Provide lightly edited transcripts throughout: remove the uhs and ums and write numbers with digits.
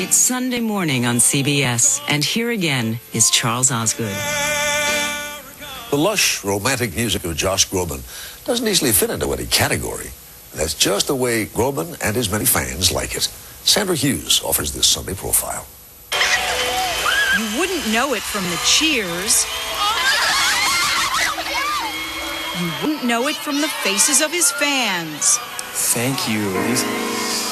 It's Sunday morning on CBS, and here again is Charles Osgood. The lush, romantic music of Josh Groban doesn't easily fit into any category. That's just the way Groban and his many fans like it. Sandra Hughes offers this Sunday profile. You wouldn't know it from the cheers. You wouldn't know it from the faces of his fans. Thank you.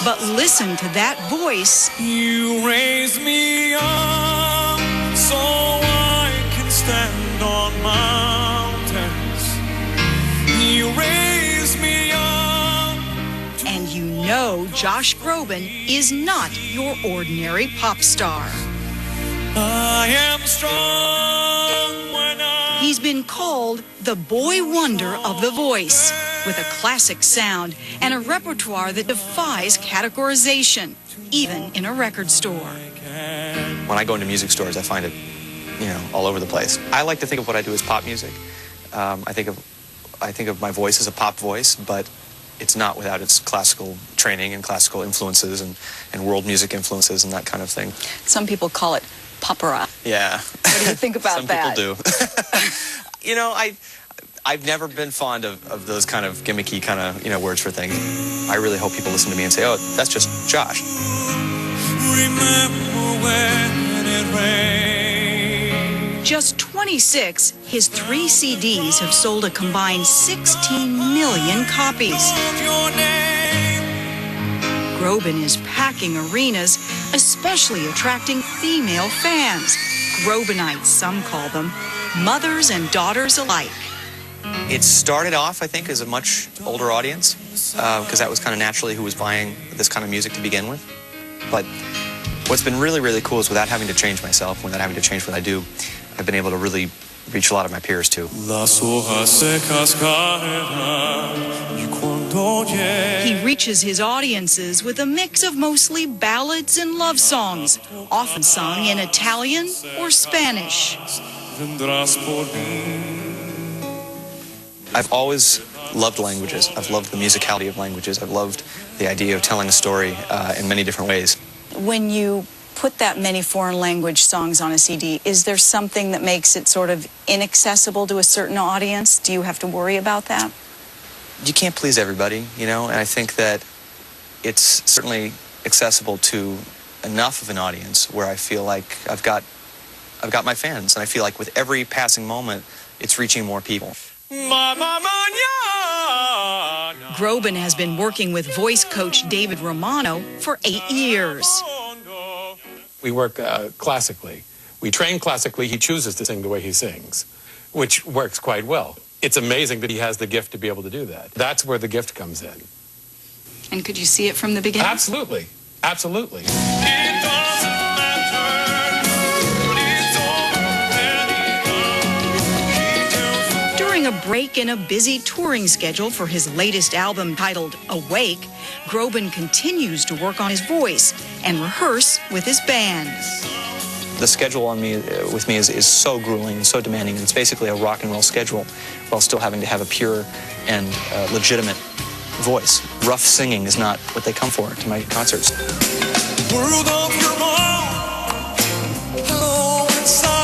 But listen to that voice. You raise me up so I can stand on mountains. You raise me up. And you know Josh Groban is not your ordinary pop star. I am strong when He's been called the boy wonder of the voice, with a classic sound and a repertoire that defies categorization, even in a record store. When I go into music stores, I find it, all over the place. I like to think of what I do as pop music. I think of my voice as a pop voice, but it's not without its classical training and classical influences and world music influences and that kind of thing. Some people call it popera. Yeah. What do you think about that? Some people do. I've never been fond of those kind of gimmicky kind of, words for things. I really hope people listen to me and say, oh, that's just Josh. remember when it rained. Just 26, his 3 CDs have sold a combined 16 million copies. Of your name. Groban is packing arenas, especially attracting female fans. Grobanites, some call them, mothers and daughters alike. It started off, I think, as a much older audience, because that was kind of naturally who was buying this kind of music to begin with. But what's been really, really cool is without having to change myself, without having to change what I do, I've been able to really reach a lot of my peers, too. He reaches his audiences with a mix of mostly ballads and love songs, often sung in Italian or Spanish. I've always loved languages. I've loved the musicality of languages. I've loved the idea of telling a story in many different ways. When you put that many foreign language songs on a CD, is there something that makes it sort of inaccessible to a certain audience? Do you have to worry about that? You can't please everybody, and I think that it's certainly accessible to enough of an audience where I feel like I've got my fans, and I feel like with every passing moment, it's reaching more people. Groban has been working with voice coach David Romano for 8 years. We work classically. We train classically. He chooses to sing the way he sings, which works quite well. It's amazing that he has the gift to be able to do that. That's where the gift comes in. And could you see it from the beginning? Absolutely. Absolutely. During a break in a busy touring schedule for his latest album titled Awake, Groban continues to work on his voice and rehearse with his band. The schedule with me is so grueling and so demanding, and it's basically a rock and roll schedule while still having to have a pure and legitimate voice. Rough singing is not what they come for to my concerts. World of your own. Hello inside.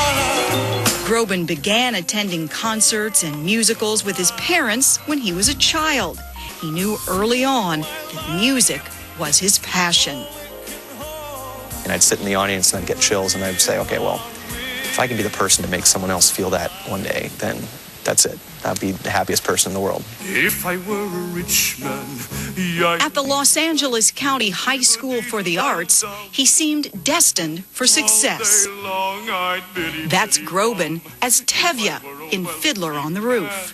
Groban began attending concerts and musicals with his parents when he was a child. He knew early on that music was his passion. And I'd sit in the audience and I'd get chills and I'd say, okay, well, if I can be the person to make someone else feel that one day, then that's it. I'd be the happiest person in the world. If I were a rich man, At the Los Angeles County High School for the Arts, he seemed destined for success. That's Groban as Tevye in Fiddler on the Roof.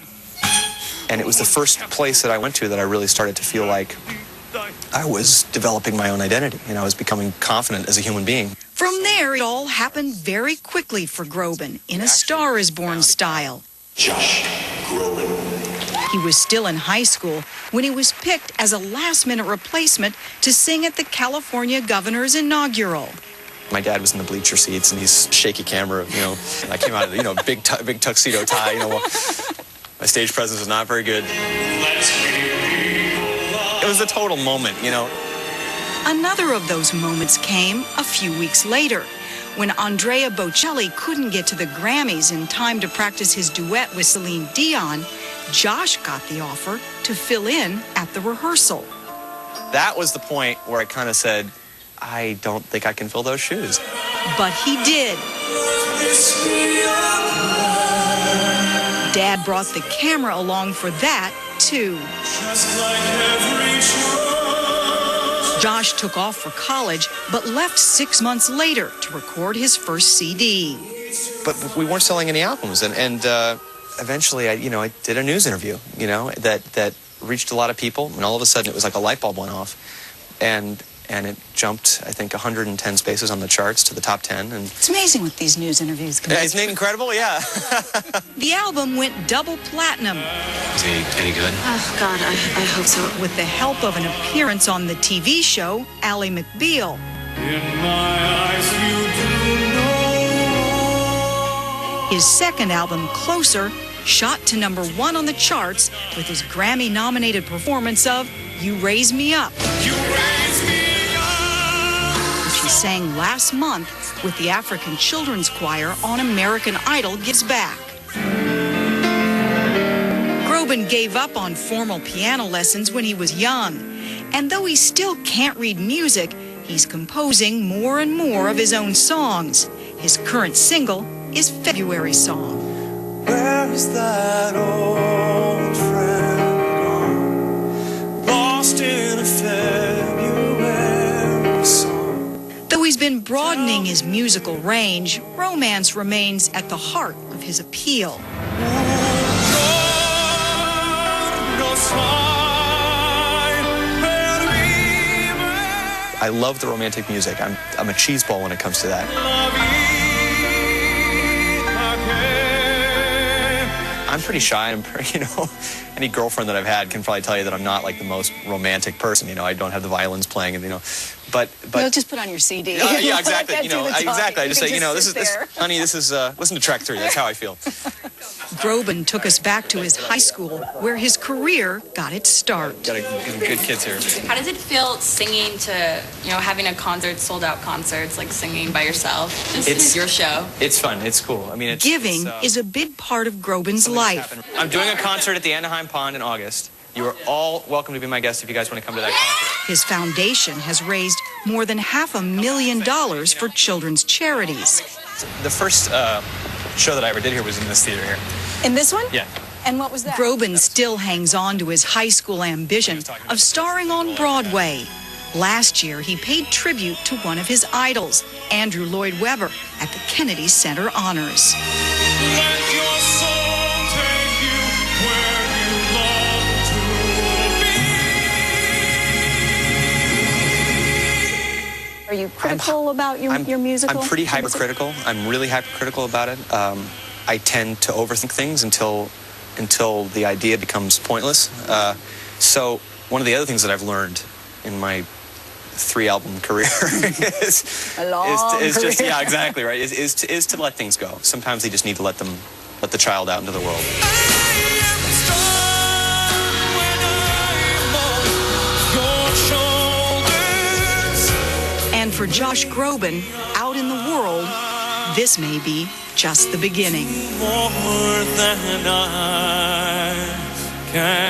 And it was the first place that I went to that I really started to feel like I was developing my own identity and I was becoming confident as a human being. From there, it all happened very quickly for Groban in a Star is Born style. Josh Groban. He was still in high school when he was picked as a last-minute replacement to sing at the California governor's inaugural. My dad was in the bleacher seats and he's shaky camera, and I came out of, big tuxedo tie, My stage presence was not very good. It was a total moment, Another of those moments came a few weeks later, when Andrea Bocelli couldn't get to the Grammys in time to practice his duet with Celine Dion. Josh got the offer to fill in at the rehearsal. That was the point where I kind of said, I don't think I can fill those shoes. But he did. Dad brought the camera along for that, too. Josh took off for college, but left 6 months later to record his first CD. But we weren't selling any albums, and eventually, I did a news interview, that reached a lot of people, and all of a sudden it was like a light bulb went off, and it jumped, I think, 110 spaces on the charts to the top 10. And It's amazing what these news interviews can do. isn't it incredible? Yeah. The album went double platinum. Is he any good? Oh, God, I hope so. With the help of an appearance on the TV show Ally McBeal. In my eyes, you do know. His second album, Closer, shot to #1 on the charts with his Grammy-nominated performance of You Raise Me Up, You raise me up. which he sang last month with the African Children's Choir on American Idol Gives Back. Groban gave up on formal piano lessons when he was young, and though he still can't read music, he's composing more and more of his own songs. His current single is February Song. Where is that old friend gone? Lost in a February song. Though he's been broadening his musical range, romance remains at the heart of his appeal. I love the romantic music. I'm a cheeseball when it comes to that. I'm pretty shy. Any girlfriend that I've had can probably tell you that I'm not like the most romantic person. I don't have the violins playing, and but You'll just put on your CD. yeah, exactly. Let that do the talking. Exactly. I just You say, can this sit is there. honey, this is listen to track 3. That's how I feel. Groban took us back to his high school, where his career got its start. Got good kids here. How does it feel singing to, having a concert, sold out concerts, like singing by yourself? It's your show. It's fun. It's cool. I mean, Giving is a big part of Groban's life. I'm doing a concert at the Anaheim Pond in August. You are all welcome to be my guest if you guys want to come to that concert. His foundation has raised more than $500,000 for children's charities. The first show that I ever did here was in this theater here. In this one? Yeah. And what was that? Groban still hangs on to his high school ambition of starring on Broadway. Last year, he paid tribute to one of his idols, Andrew Lloyd Webber, at the Kennedy Center Honors. Let your soul take you where you long to be. Are you critical about your musical? I'm pretty hypercritical. I'm really hypercritical about it. I tend to overthink things until the idea becomes pointless. So one of the other things that I've learned in my 3-album career is just exactly right. Is to let things go. Sometimes they just need to let the child out into the world. And for Josh Groban, out in the world, this may be just the beginning. More than I can